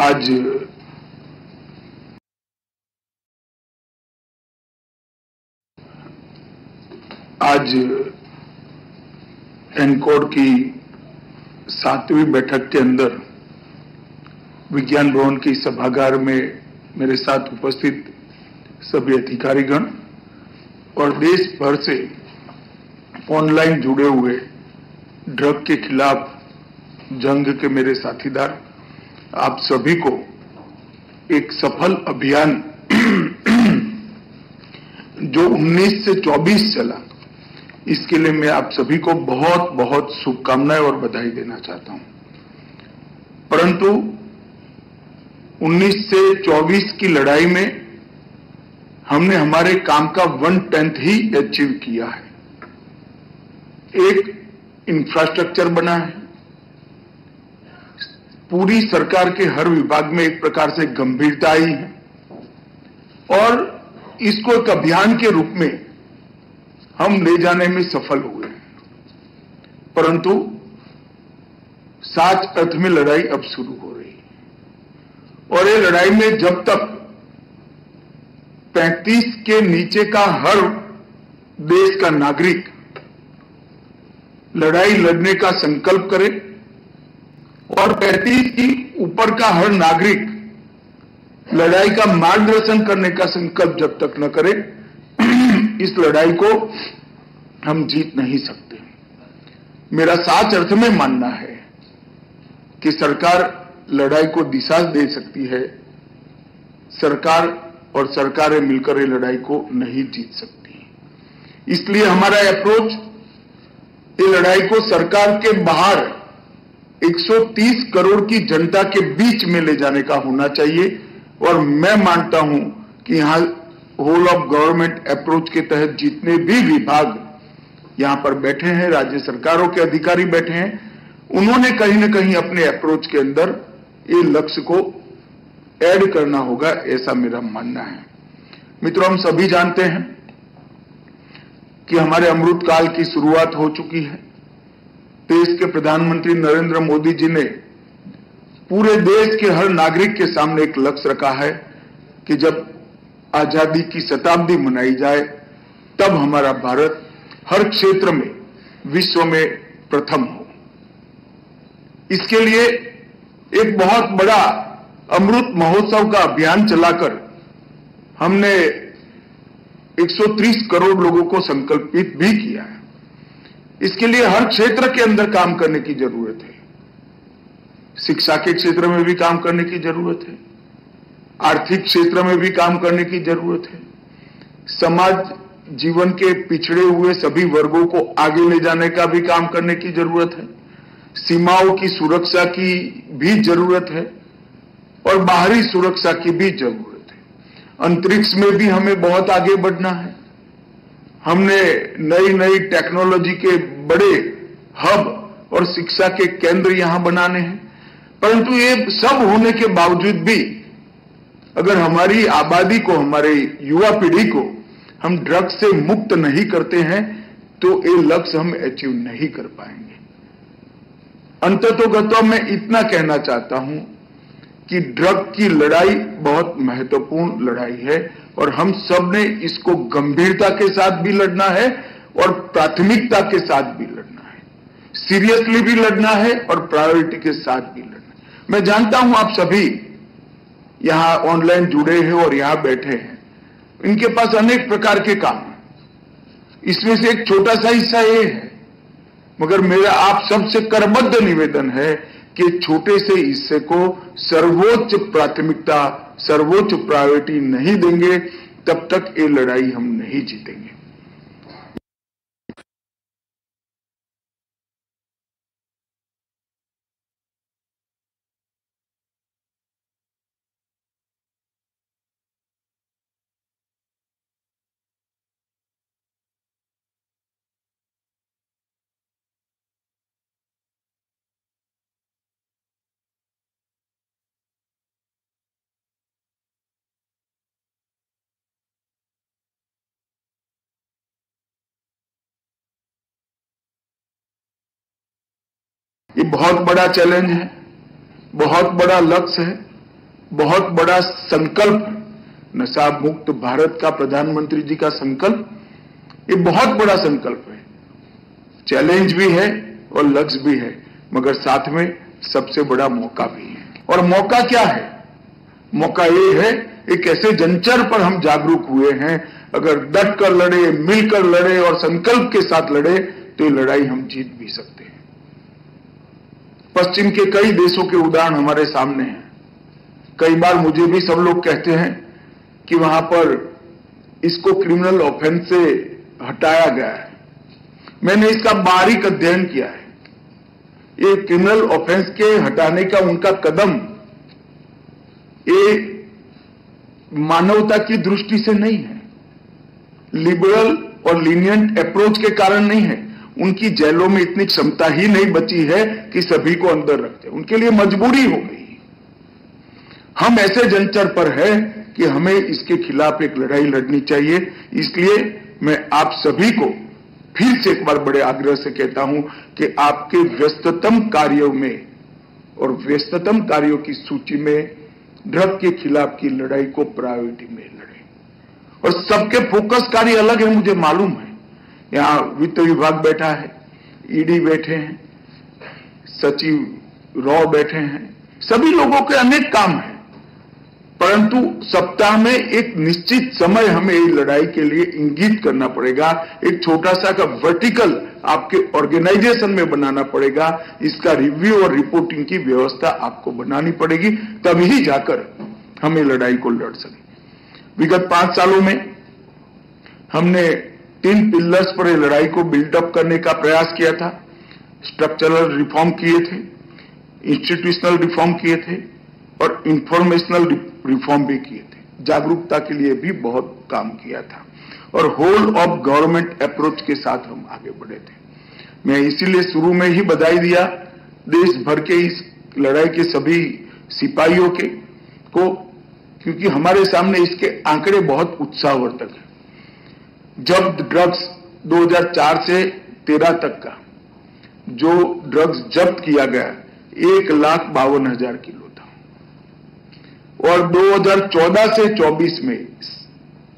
आज एनकोड की 7वीं बैठक के अंदर विज्ञान भवन की सभागार में मेरे साथ उपस्थित सभी अधिकारीगण और देश भर से ऑनलाइन जुड़े हुए ड्रग के खिलाफ जंग के मेरे साथीदार, आप सभी को एक सफल अभियान जो 19 से 24 चला, इसके लिए मैं आप सभी को बहुत बहुत शुभकामनाएं और बधाई देना चाहता हूं। परंतु 19 से 24 की लड़ाई में हमने हमारे काम का 1/10 ही अचीव किया है। एक इंफ्रास्ट्रक्चर बना है, पूरी सरकार के हर विभाग में एक प्रकार से गंभीरता आई है और इसको एक अभियान के रूप में हम ले जाने में सफल हुए हैं। परंतु साच अर्थ में लड़ाई अब शुरू हो रही है और ये लड़ाई में जब तक 35 के नीचे का हर देश का नागरिक लड़ाई लड़ने का संकल्प करे और 35 की ऊपर का हर नागरिक लड़ाई का मार्गदर्शन करने का संकल्प जब तक न करे, इस लड़ाई को हम जीत नहीं सकते। मेरा साच अर्थ में मानना है कि सरकार लड़ाई को दिशा दे सकती है, सरकार और सरकारें मिलकर ये लड़ाई को नहीं जीत सकती। इसलिए हमारा अप्रोच ये लड़ाई को सरकार के बाहर 130 करोड़ की जनता के बीच में ले जाने का होना चाहिए और मैं मानता हूं कि यहां होल ऑफ गवर्नमेंट अप्रोच के तहत जितने भी विभाग यहां पर बैठे हैं, राज्य सरकारों के अधिकारी बैठे हैं, उन्होंने कहीं ना कहीं अपने अप्रोच के अंदर ये लक्ष्य को ऐड करना होगा, ऐसा मेरा मानना है। मित्रों, हम सभी जानते हैं कि हमारे अमृत काल की शुरुआत हो चुकी है। देश के प्रधानमंत्री नरेंद्र मोदी जी ने पूरे देश के हर नागरिक के सामने एक लक्ष्य रखा है कि जब आजादी की शताब्दी मनाई जाए तब हमारा भारत हर क्षेत्र में विश्व में प्रथम हो। इसके लिए एक बहुत बड़ा अमृत महोत्सव का अभियान चलाकर हमने 130 करोड़ लोगों को संकल्पित भी किया है। इसके लिए हर क्षेत्र के अंदर काम करने की जरूरत है। शिक्षा के क्षेत्र में भी काम करने की जरूरत है, आर्थिक क्षेत्र में भी काम करने की जरूरत है, समाज जीवन के पिछड़े हुए सभी वर्गों को आगे ले जाने का भी काम करने की जरूरत है, सीमाओं की सुरक्षा की भी जरूरत है और बाहरी सुरक्षा की भी जरूरत है। अंतरिक्ष में भी हमें बहुत आगे बढ़ना है। हमने नई नई टेक्नोलॉजी के बड़े हब और शिक्षा के केंद्र यहां बनाने हैं। परंतु ये सब होने के बावजूद भी अगर हमारी आबादी को, हमारे युवा पीढ़ी को हम ड्रग्स से मुक्त नहीं करते हैं तो ये लक्ष्य हम अचीव नहीं कर पाएंगे। अंततोगत्वा मैं इतना कहना चाहता हूं कि ड्रग की लड़ाई बहुत महत्वपूर्ण लड़ाई है और हम सब ने इसको गंभीरता के साथ भी लड़ना है और प्राथमिकता के साथ भी लड़ना है, सीरियसली भी लड़ना है और प्रायोरिटी के साथ भी लड़ना है। मैं जानता हूं आप सभी यहां ऑनलाइन जुड़े हैं और यहां बैठे हैं, इनके पास अनेक प्रकार के काम हैं। इसमें से एक छोटा सा हिस्सा ये है, मगर मेरा आप सबसे करबद्ध निवेदन है कि छोटे से हिस्से को सर्वोच्च प्राथमिकता, सर्वोच्च प्रायोरिटी नहीं देंगे तब तक ये लड़ाई हम नहीं जीतेंगे। ये बहुत बड़ा चैलेंज है, बहुत बड़ा लक्ष्य है बहुत बड़ा संकल्प, नशा मुक्त भारत का प्रधानमंत्री जी का संकल्प, ये बहुत बड़ा संकल्प है, चैलेंज भी है और लक्ष्य भी है, मगर साथ में सबसे बड़ा मौका भी है। और मौका क्या है? मौका ये है, एक ऐसे जंचर पर हम जागरूक हुए हैं, अगर डट कर लड़े, मिलकर लड़े और संकल्प के साथ लड़े तो ये लड़ाई हम जीत भी सकते हैं। पश्चिम के कई देशों के उदाहरण हमारे सामने हैं। कई बार मुझे भी सब लोग कहते हैं कि वहां पर इसको क्रिमिनल ऑफेंस से हटाया गया है। मैंने इसका बारीक अध्ययन किया है। ये क्रिमिनल ऑफेंस के हटाने का उनका कदम ये मानवता की दृष्टि से नहीं है, लिबरल और लीनियंट अप्रोच के कारण नहीं है। उनकी जेलों में इतनी क्षमता ही नहीं बची है कि सभी को अंदर रखते, उनके लिए मजबूरी हो गई। हम ऐसे जंचर पर है कि हमें इसके खिलाफ एक लड़ाई लड़नी चाहिए। इसलिए मैं आप सभी को फिर से एक बार बड़े आग्रह से कहता हूं कि आपके व्यस्ततम कार्यों में और व्यस्ततम कार्यों की सूची में ड्रग के खिलाफ की लड़ाई को प्रायोरिटी में लड़ें। और सबके फोकस कार्य अलग है, मुझे मालूम है। यहां वित्त विभाग बैठा है, ईडी बैठे हैं, सचिव रॉ बैठे हैं, सभी लोगों के अनेक काम हैं, परंतु सप्ताह में एक निश्चित समय हमें इस लड़ाई के लिए इंगित करना पड़ेगा। एक छोटा सा का वर्टिकल आपके ऑर्गेनाइजेशन में बनाना पड़ेगा। इसका रिव्यू और रिपोर्टिंग की व्यवस्था आपको बनानी पड़ेगी, तभी जाकर हम ये लड़ाई को लड़ सकें। विगत 5 सालों में हमने 3 पिलर्स पर लड़ाई को बिल्डअप करने का प्रयास किया था। स्ट्रक्चरल रिफॉर्म किए थे, इंस्टीट्यूशनल रिफॉर्म किए थे और इंफॉर्मेशनल रिफॉर्म भी किए थे। जागरूकता के लिए भी बहुत काम किया था और होल ऑफ गवर्नमेंट अप्रोच के साथ हम आगे बढ़े थे। मैं इसीलिए शुरू में ही बधाई दिया देश भर के इस लड़ाई के सभी सिपाहियों को, क्योंकि हमारे सामने इसके आंकड़े बहुत उत्साहवर्धक हैं। जब्त ड्रग्स 2004 से 13 तक का जो ड्रग्स जब्त किया गया 1,52,000 किलो था और 2014 से 24 में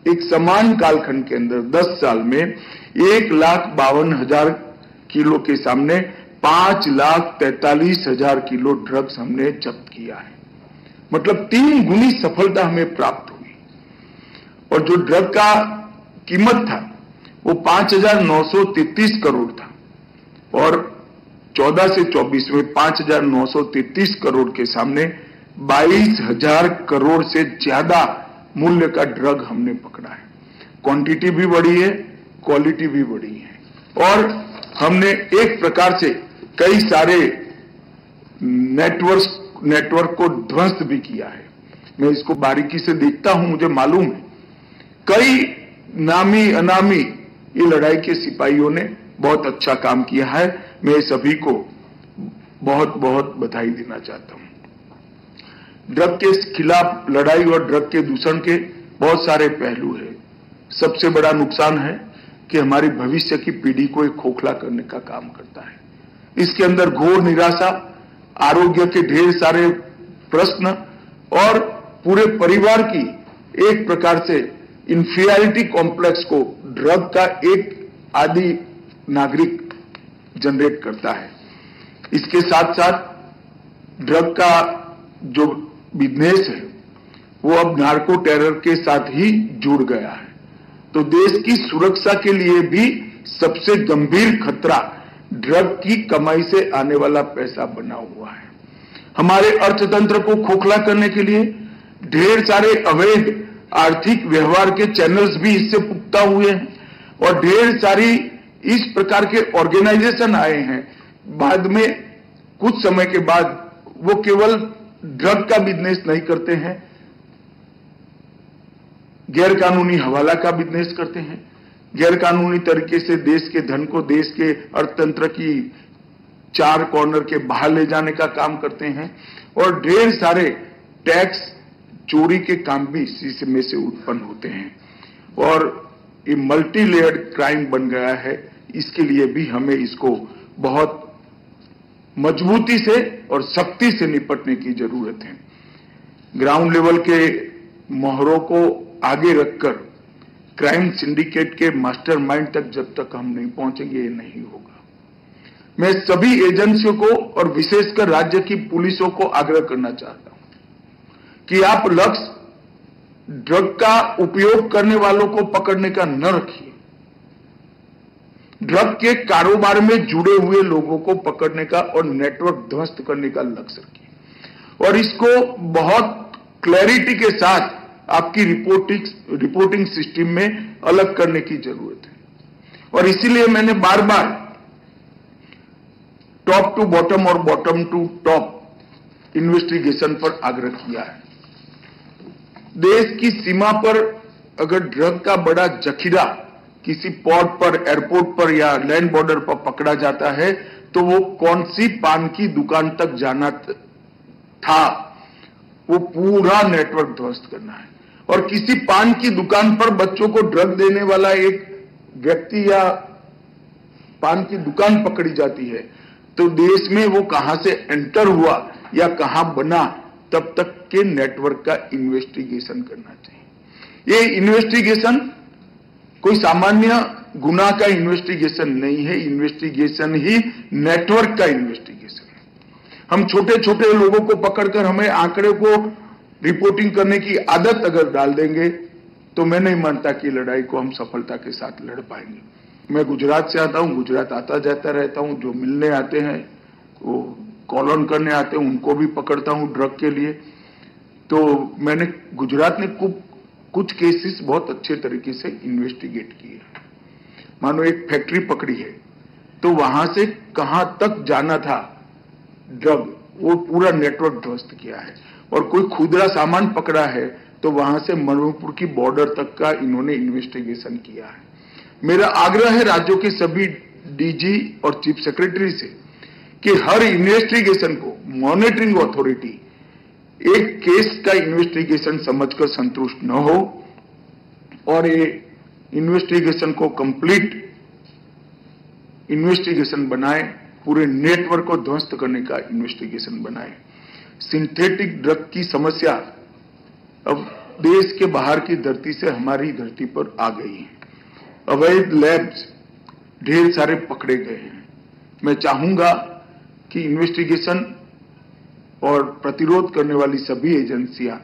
एक समान कालखंड के अंदर 10 साल में 1,52,000 किलो के सामने 5,43,000 किलो ड्रग्स हमने जब्त किया है। मतलब 3 गुनी सफलता हमें प्राप्त हुई। और जो ड्रग का कीमत था वो 5,933 करोड़ था और 14 से 24 में 5,933 करोड़ के सामने 22,000 करोड़ से ज्यादा मूल्य का ड्रग हमने पकड़ा है। क्वांटिटी भी बढ़ी है, क्वालिटी भी बढ़ी है और हमने एक प्रकार से कई सारे नेटवर्क को ध्वस्त भी किया है। मैं इसको बारीकी से देखता हूं, मुझे मालूम है कई नामी अनामी ये लड़ाई के सिपाहियों ने बहुत अच्छा काम किया है। मैं सभी को बहुत बहुत बधाई देना चाहता हूं। ड्रग के खिलाफ लड़ाई और ड्रग के दूषण के बहुत सारे पहलू हैं। सबसे बड़ा नुकसान है कि हमारी भविष्य की पीढ़ी को एक खोखला करने का काम करता है। इसके अंदर घोर निराशा, आरोग्य के ढेर सारे प्रश्न और पूरे परिवार की एक प्रकार से इंफीरियरिटी कॉम्प्लेक्स को ड्रग का एक आदि नागरिक जनरेट करता है। इसके साथ साथ ड्रग का जो बिजनेस है वो अब नार्को टेरर के साथ ही जुड़ गया है। तो देश की सुरक्षा के लिए भी सबसे गंभीर खतरा ड्रग की कमाई से आने वाला पैसा बना हुआ है। हमारे अर्थतंत्र को खोखला करने के लिए ढेर सारे अवैध आर्थिक व्यवहार के चैनल्स भी इससे पुख्ता हुए हैं और ढेर सारी इस प्रकार के ऑर्गेनाइजेशन आए हैं। बाद में कुछ समय के बाद वो केवल ड्रग का बिजनेस नहीं करते हैं, गैर कानूनी हवाला का बिजनेस करते हैं, गैर कानूनी तरीके से देश के धन को देश के अर्थतंत्र की 4 कॉर्नर के बाहर ले जाने का काम करते हैं और ढेर सारे टैक्स चोरी के काम भी इसी में से उत्पन्न होते हैं और ये मल्टी लेयर्ड क्राइम बन गया है। इसके लिए भी हमें इसको बहुत मजबूती से और सख्ती से निपटने की जरूरत है। ग्राउंड लेवल के मोहरों को आगे रखकर क्राइम सिंडिकेट के मास्टरमाइंड तक जब तक हम नहीं पहुंचेंगे, ये नहीं होगा। मैं सभी एजेंसियों को और विशेषकर राज्य की पुलिसों को आग्रह करना चाहता हूं कि आप लक्ष्य ड्रग का उपयोग करने वालों को पकड़ने का न रखिए, ड्रग के कारोबार में जुड़े हुए लोगों को पकड़ने का और नेटवर्क ध्वस्त करने का लक्ष्य रखिए। और इसको बहुत क्लैरिटी के साथ आपकी रिपोर्टिंग सिस्टम में अलग करने की जरूरत है। और इसीलिए मैंने बार बार टॉप टू बॉटम और बॉटम टू टॉप इन्वेस्टिगेशन पर आग्रह किया है। देश की सीमा पर अगर ड्रग का बड़ा जखीरा किसी पोर्ट पर, एयरपोर्ट पर या लैंड बॉर्डर पर पकड़ा जाता है तो वो कौन सी पान की दुकान तक जाना था, वो पूरा नेटवर्क ध्वस्त करना है। और किसी पान की दुकान पर बच्चों को ड्रग देने वाला एक व्यक्ति या पान की दुकान पकड़ी जाती है तो देश में वो कहां से एंटर हुआ या कहां बना, तब तक के नेटवर्क का इन्वेस्टिगेशन करना चाहिए। ये इन्वेस्टिगेशन कोई सामान्य गुनाह का इन्वेस्टिगेशन नहीं है, इन्वेस्टिगेशन ही नेटवर्क का इन्वेस्टिगेशन है। हम छोटे छोटे लोगों को पकड़कर हमें आंकड़े को रिपोर्टिंग करने की आदत अगर डाल देंगे तो मैं नहीं मानता कि लड़ाई को हम सफलता के साथ लड़ पाएंगे। मैं गुजरात से आता हूं, गुजरात आता जाता रहता हूं, जो मिलने आते हैं वो कॉलोन करने आते हैं उनको भी पकड़ता हूं ड्रग के लिए। तो मैंने गुजरात ने कुछ केसेस बहुत अच्छे तरीके से इन्वेस्टिगेट किए। मानो एक फैक्ट्री पकड़ी है तो वहां से कहां तक जाना था ड्रग, वो पूरा नेटवर्क ध्वस्त किया है। और कोई खुदरा सामान पकड़ा है तो वहां से मणिपुर की बॉर्डर तक का इन्होंने इन्वेस्टिगेशन किया है। मेरा आग्रह है राज्यों के सभी डीजी और चीफ सेक्रेटरी से कि हर इन्वेस्टिगेशन को मॉनिटरिंग अथॉरिटी एक केस का इन्वेस्टिगेशन समझकर संतुष्ट न हो और ये इन्वेस्टिगेशन को कंप्लीट इन्वेस्टिगेशन बनाए, पूरे नेटवर्क को ध्वस्त करने का इन्वेस्टिगेशन बनाए। सिंथेटिक ड्रग की समस्या अब देश के बाहर की धरती से हमारी धरती पर आ गई है। अवैध लैब्स ढेर सारे पकड़े गए हैं। मैं चाहूंगा कि इन्वेस्टिगेशन और प्रतिरोध करने वाली सभी एजेंसियां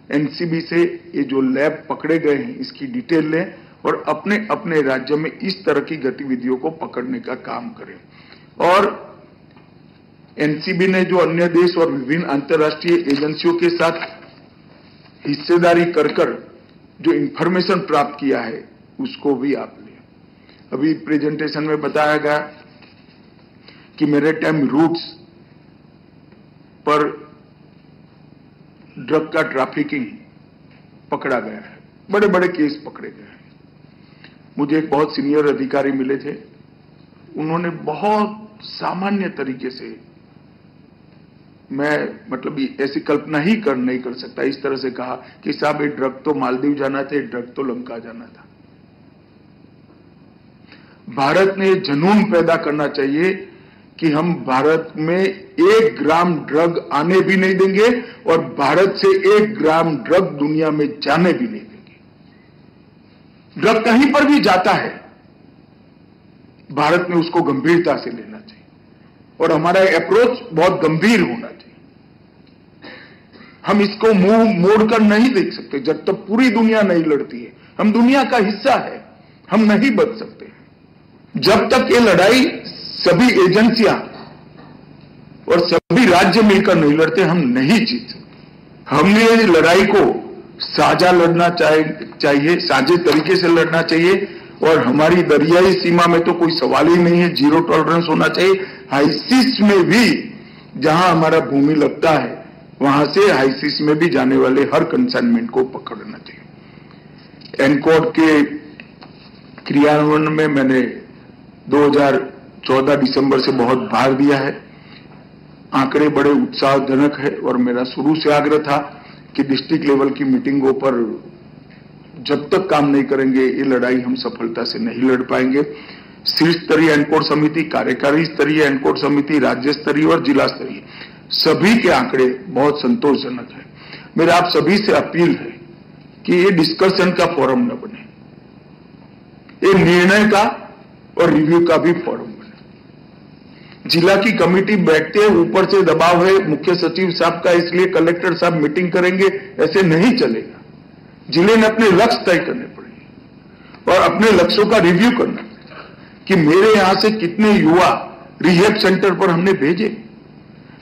एनसीबी से ये जो लैब पकड़े गए हैं इसकी डिटेल लें और अपने अपने राज्य में इस तरह की गतिविधियों को पकड़ने का काम करें। और एनसीबी ने जो अन्य देश और विभिन्न अंतर्राष्ट्रीय एजेंसियों के साथ हिस्सेदारी कर जो इंफॉर्मेशन प्राप्त किया है उसको भी आप लें। अभी प्रेजेंटेशन में बताया गया कि मैरीटाइम रूट्स पर ड्रग का ट्रैफिकिंग पकड़ा गया है, बड़े बड़े केस पकड़े गए हैं। मुझे एक बहुत सीनियर अधिकारी मिले थे, उन्होंने बहुत सामान्य तरीके से, मैं मतलब ऐसी कल्पना ही नहीं कर सकता, इस तरह से कहा कि साहब ये ड्रग तो मालदीव जाना था, ड्रग तो लंका जाना था। भारत ने जुनून पैदा करना चाहिए कि हम भारत में 1 ग्राम ड्रग आने भी नहीं देंगे और भारत से 1 ग्राम ड्रग दुनिया में जाने भी नहीं देंगे। ड्रग कहीं पर भी जाता है, भारत में उसको गंभीरता से लेना चाहिए और हमारा अप्रोच बहुत गंभीर होना चाहिए। हम इसको मुंह मोड़कर नहीं देख सकते जब तक पूरी दुनिया नहीं लड़ती है। हम दुनिया का हिस्सा है, हम नहीं बच सकते। जब तक ये लड़ाई सभी एजेंसियां और सभी राज्य मिलकर नहीं लड़ते, हम नहीं जीत सकते। हमने इस लड़ाई को साझा लड़ना चाहिए, साझे तरीके से लड़ना चाहिए। और हमारी दरियाई सीमा में तो कोई सवाल ही नहीं है, 0 टॉलरेंस होना चाहिए। हाईसीस में भी जहां हमारा भूमि लगता है वहां से हाईसीस में भी जाने वाले हर कंसाइनमेंट को पकड़ना चाहिए। एनकोड के क्रियान्वयन में मैंने 2014 दिसंबर से बहुत भार दिया है। आंकड़े बड़े उत्साहजनक है और मेरा शुरू से आग्रह था कि डिस्ट्रिक्ट लेवल की मीटिंगों पर जब तक काम नहीं करेंगे ये लड़ाई हम सफलता से नहीं लड़ पाएंगे। शीर्ष स्तरीय एनकोड समिति, कार्यकारी स्तरीय एनकोड समिति, राज्य स्तरीय और जिला स्तरीय सभी के आंकड़े बहुत संतोषजनक है। मेरा आप सभी से अपील है कि ये डिस्कशन का फोरम न बने, ये निर्णय का और रिव्यू का भी फोरम बने। जिला की कमेटी बैठते हैं, ऊपर से दबाव है मुख्य सचिव साहब का, इसलिए कलेक्टर साहब मीटिंग करेंगे, ऐसे नहीं चलेगा। जिले ने अपने लक्ष्य तय करने पड़ेंगे और अपने लक्ष्यों का रिव्यू करना कि मेरे यहां से कितने युवा रिहैब सेंटर पर हमने भेजे,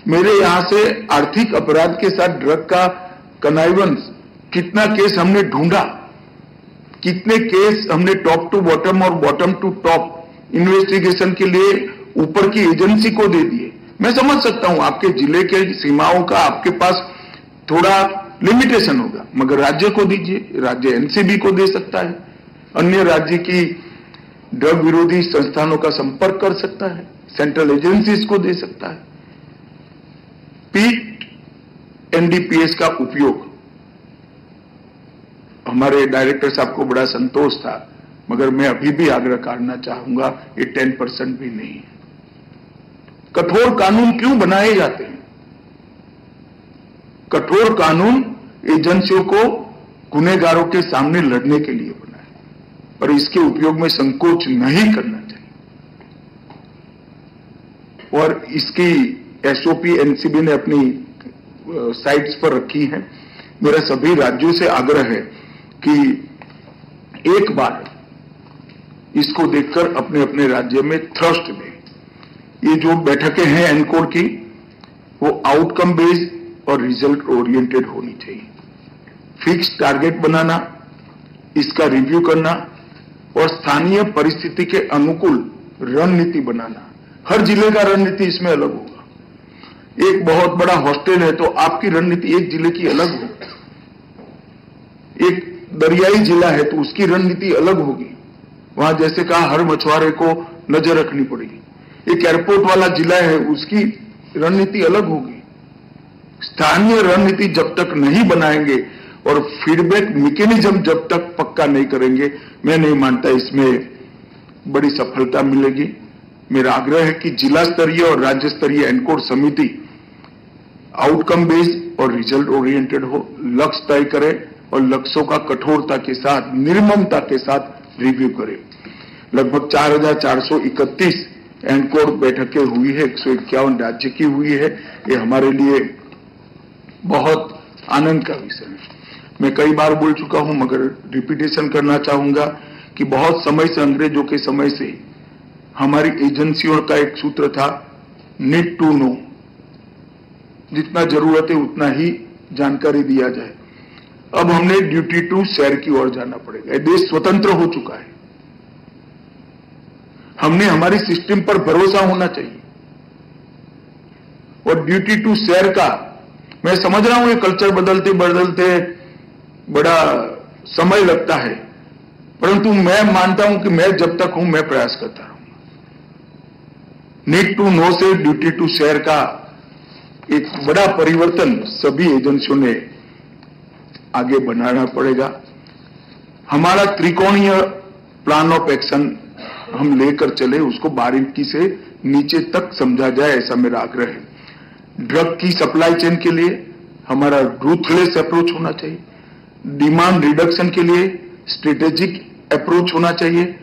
मेरे यहां से आर्थिक अपराध के साथ ड्रग का कनाइवेंस कितना केस हमने ढूंढा, कितने केस हमने टॉप टू बॉटम और बॉटम टू टॉप इन्वेस्टिगेशन के लिए ऊपर की एजेंसी को दे दिए। मैं समझ सकता हूं आपके जिले के सीमाओं का आपके पास थोड़ा लिमिटेशन होगा, मगर राज्य को दीजिए, राज्य एनसीबी को दे सकता है, अन्य राज्य की ड्रग विरोधी संस्थानों का संपर्क कर सकता है, सेंट्रल एजेंसीज को दे सकता है। पीट एनडीपीएस का उपयोग हमारे डायरेक्टर साहब को बड़ा संतोष था, मगर मैं अभी भी आग्रह करना चाहूंगा ये 10% भी नहीं है। कठोर कानून क्यों बनाए जाते हैं? कठोर कानून एजेंसियों को गुनहगारों के सामने लड़ने के लिए बना है और इसके उपयोग में संकोच नहीं करना चाहिए। और इसकी एसओपी एनसीबी ने अपनी साइट्स पर रखी है। मेरा सभी राज्यों से आग्रह है कि एक बार इसको देखकर अपने अपने राज्य में थ्रस्ट दें। ये जो बैठकें हैं एनकोड की, वो आउटकम बेस्ड और रिजल्ट ओरिएंटेड होनी चाहिए। फिक्स टारगेट बनाना, इसका रिव्यू करना और स्थानीय परिस्थिति के अनुकूल रणनीति बनाना। हर जिले का रणनीति इसमें अलग होगा। एक बहुत बड़ा हॉस्टल है तो आपकी रणनीति एक जिले की अलग होगी, एक दरियाई जिला है तो उसकी रणनीति अलग होगी। वहां जैसे कहा हर मछुआरे को नजर रखनी पड़ेगी। एक एयरपोर्ट वाला जिला है, उसकी रणनीति अलग होगी। स्थानीय रणनीति जब तक नहीं बनाएंगे और फीडबैक मैकेनिज्म जब तक पक्का नहीं करेंगे, मैं नहीं मानता इसमें बड़ी सफलता मिलेगी। मेरा आग्रह है कि जिला स्तरीय और राज्य स्तरीय एनकोड समिति आउटकम बेस्ड और रिजल्ट ओरिएंटेड हो, लक्ष्य तय करे और लक्ष्यों का कठोरता के साथ, निर्ममता के साथ रिव्यू करे। लगभग 4431 एनकोड बैठकें हुई है, 151 राज्य की हुई है। ये हमारे लिए बहुत आनंद का विषय है। मैं कई बार बोल चुका हूं, मगर रिपीटेशन करना चाहूंगा कि बहुत समय से, अंग्रेजों के समय से हमारी एजेंसियों का एक सूत्र था, नीड टू नो। जितना जरूरत है उतना ही जानकारी दिया जाए। अब हमने ड्यूटी टू शेयर की ओर जाना पड़ेगा। ये देश स्वतंत्र हो चुका है, हमने हमारी सिस्टम पर भरोसा होना चाहिए। और ड्यूटी टू शेयर का मैं समझ रहा हूं, ये कल्चर बदलते बदलते बड़ा समय लगता है, परंतु मैं मानता हूं कि मैं जब तक हूं मैं प्रयास करता रहूंगा। नीड टू नो से ड्यूटी टू शेयर का एक बड़ा परिवर्तन सभी एजेंसियों ने आगे बढ़ाना पड़ेगा। हमारा त्रिकोणीय प्लान ऑफ एक्शन हम लेकर चले, उसको बारीकी से नीचे तक समझा जाए, ऐसा मेरा आग्रह है। ड्रग की सप्लाई चेन के लिए हमारा रूथलेस अप्रोच होना चाहिए, डिमांड रिडक्शन के लिए स्ट्रेटेजिक अप्रोच होना चाहिए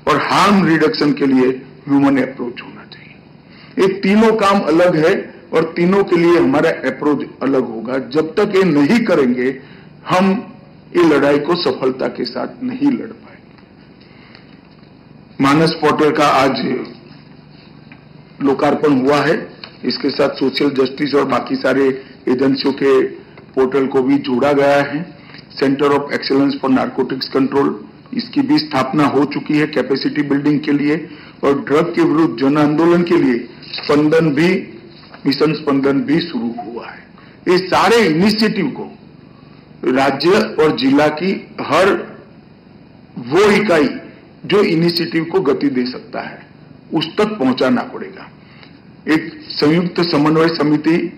और हार्म रिडक्शन के लिए ह्यूमन अप्रोच होना चाहिए। ये तीनों काम अलग है और तीनों के लिए हमारा अप्रोच अलग होगा। जब तक ये नहीं करेंगे हम ये लड़ाई को सफलता के साथ नहीं लड़ पाएंगे। मानस पोर्टल का आज लोकार्पण हुआ है, इसके साथ सोशल जस्टिस और बाकी सारे एजेंसियों के पोर्टल को भी जोड़ा गया है। Centre of excellence for narcotics control, इसकी भी स्थापना हो चुकी है कैपेसिटी बिल्डिंग के लिए। और ड्रग के विरुद्ध जन आंदोलन के लिए स्पंदन भी, मिशन स्पंदन भी शुरू हुआ है। ये सारे इनिशिएटिव को राज्य और जिला की हर वो इकाई जो इनिशिएटिव को गति दे सकता है उस तक पहुंचाना पड़ेगा। एक संयुक्त समन्वय समिति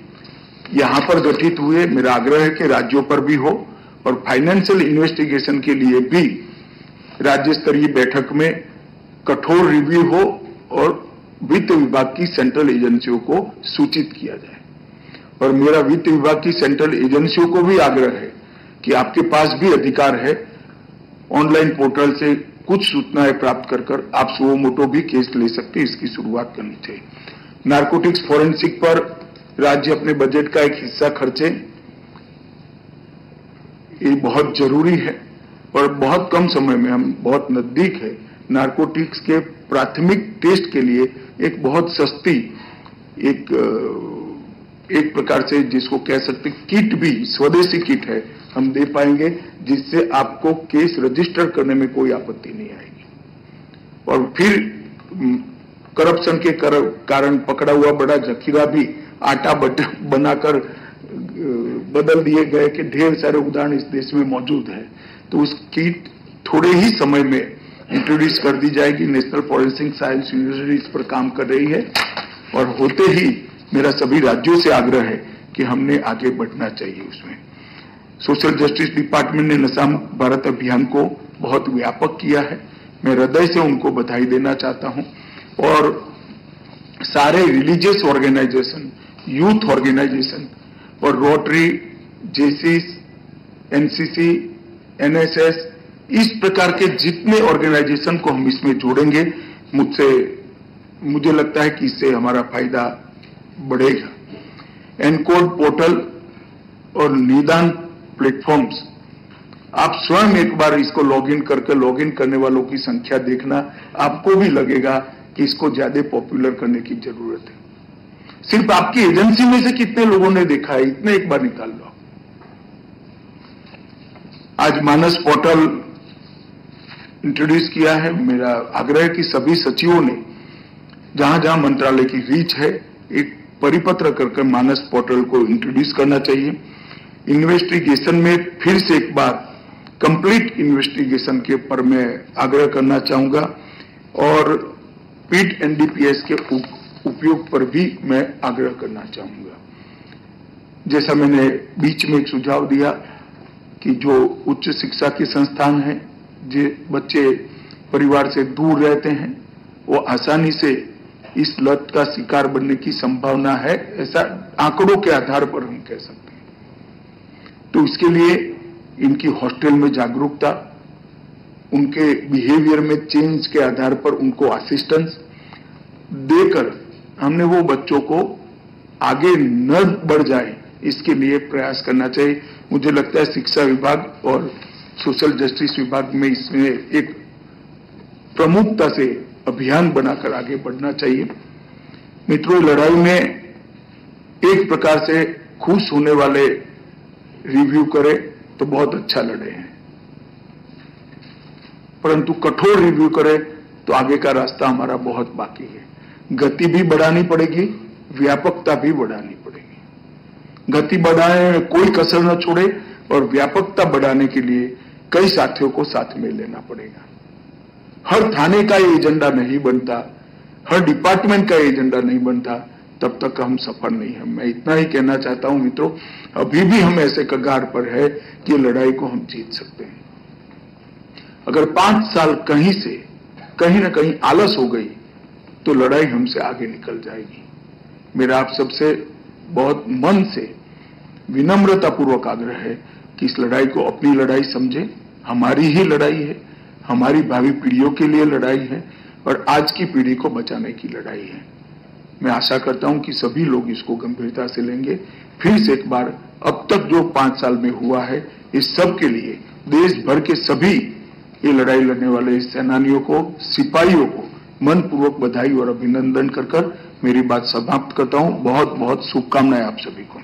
यहां पर गठित हुए, मेरा आग्रह है कि राज्यों पर भी हो और फाइनेंशियल इन्वेस्टिगेशन के लिए भी राज्य स्तरीय बैठक में कठोर रिव्यू हो और वित्त विभाग की सेंट्रल एजेंसियों को सूचित किया जाए। और मेरा वित्त विभाग की सेंट्रल एजेंसियों को भी आग्रह है कि आपके पास भी अधिकार है ऑनलाइन पोर्टल से कुछ सूचनाएं प्राप्त कर आप सुओ मोटो भी केस ले सकते हैं। इसकी शुरुआत करनी चाहिए। नारकोटिक्स फॉरेंसिक पर राज्य अपने बजट का एक हिस्सा खर्चे, ये बहुत जरूरी है और बहुत कम समय में हम बहुत नजदीक है नारकोटिक्स के प्राथमिक टेस्ट के लिए एक बहुत सस्ती एक प्रकार से जिसको कह सकते किट भी स्वदेशी किट है हम दे पाएंगे, जिससे आपको केस रजिस्टर करने में कोई आपत्ति नहीं आएगी। और फिर करप्शन के कारण पकड़ा हुआ बड़ा जखीरा भी आटा बनाकर बदल दिए गए के ढेर सारे उदाहरण इस देश में मौजूद है। तो उस किट थोड़े ही समय में इंट्रोड्यूस कर दी जाएगी। नेशनल फॉरेंसिक साइंस यूनिवर्सिटी इस पर काम कर रही है और होते ही मेरा सभी राज्यों से आग्रह है कि हमने आगे बढ़ना चाहिए उसमें। सोशल जस्टिस डिपार्टमेंट ने नशा मुक्त भारत अभियान को बहुत व्यापक किया है। मैं हृदय से उनको बधाई देना चाहता हूं और सारे रिलीजियस ऑर्गेनाइजेशन, यूथ ऑर्गेनाइजेशन और रोटरी, जेसीस, एनसीसी, एनएसएस, इस प्रकार के जितने ऑर्गेनाइजेशन को हम इसमें जोड़ेंगे मुझे लगता है कि इससे हमारा फायदा बढ़ेगा। एनकोड पोर्टल और निदान प्लेटफॉर्म्स, आप स्वयं एक बार इसको लॉगिन करने वालों की संख्या देखना, आपको भी लगेगा कि इसको ज्यादा पॉपुलर करने की जरूरत है। सिर्फ आपकी एजेंसी में से कितने लोगों ने देखा है, इतने एक बार निकाल लो। आज मानस पोर्टल इंट्रोड्यूस किया है। मेरा आग्रह है कि सभी सचिवों ने जहां जहां मंत्रालय की रीच है एक परिपत्र करके मानस पोर्टल को इंट्रोड्यूस करना चाहिए। इन्वेस्टिगेशन में फिर से एक बार कंप्लीट इन्वेस्टिगेशन के पर मैं आग्रह करना चाहूंगा और पीट एनडीपीएस के उपयोग पर भी मैं आग्रह करना चाहूंगा। जैसा मैंने बीच में एक सुझाव दिया कि जो उच्च शिक्षा के संस्थान हैं, जो बच्चे परिवार से दूर रहते हैं, वो आसानी से इस लत का शिकार बनने की संभावना है, ऐसा आंकड़ों के आधार पर हम कह सकते हैं। तो इसके लिए इनकी हॉस्टल में जागरूकता, उनके बिहेवियर में चेंज के आधार पर उनको असिस्टेंस देकर हमने वो बच्चों को आगे न बढ़ जाए इसके लिए प्रयास करना चाहिए। मुझे लगता है शिक्षा विभाग और सोशल जस्टिस विभाग में इसमें एक प्रमुखता से अभियान बनाकर आगे बढ़ना चाहिए। मित्रों, लड़ाई में एक प्रकार से खुश होने वाले रिव्यू करें तो बहुत अच्छा लड़े हैं, परंतु कठोर रिव्यू करें तो आगे का रास्ता हमारा बहुत बाकी है। गति भी बढ़ानी पड़ेगी, व्यापकता भी बढ़ानी पड़ेगी। गति बढ़ाने में कोई कसर न छोड़े और व्यापकता बढ़ाने के लिए कई साथियों को साथ में लेना पड़ेगा। हर थाने का ये एजेंडा नहीं बनता, हर डिपार्टमेंट का एजेंडा नहीं बनता, तब तक हम सफल नहीं हैं। मैं इतना ही कहना चाहता हूं मित्रों, अभी भी हम ऐसे कगार पर है कि लड़ाई को हम जीत सकते हैं। अगर 5 साल कहीं ना कहीं आलस हो गई तो लड़ाई हमसे आगे निकल जाएगी। मेरा आप सबसे बहुत मन से विनम्रतापूर्वक आग्रह है कि इस लड़ाई को अपनी लड़ाई समझे। हमारी ही लड़ाई है, हमारी भावी पीढ़ियों के लिए लड़ाई है और आज की पीढ़ी को बचाने की लड़ाई है। मैं आशा करता हूं कि सभी लोग इसको गंभीरता से लेंगे। फिर से एक बार अब तक जो 5 साल में हुआ है, इस सब के लिए देश भर के सभी ये लड़ाई लड़ने वाले सेनानियों को, सिपाहियों को मनपूर्वक बधाई और अभिनंदन कर मेरी बात समाप्त करता हूं। बहुत बहुत शुभकामनाएं आप सभी को।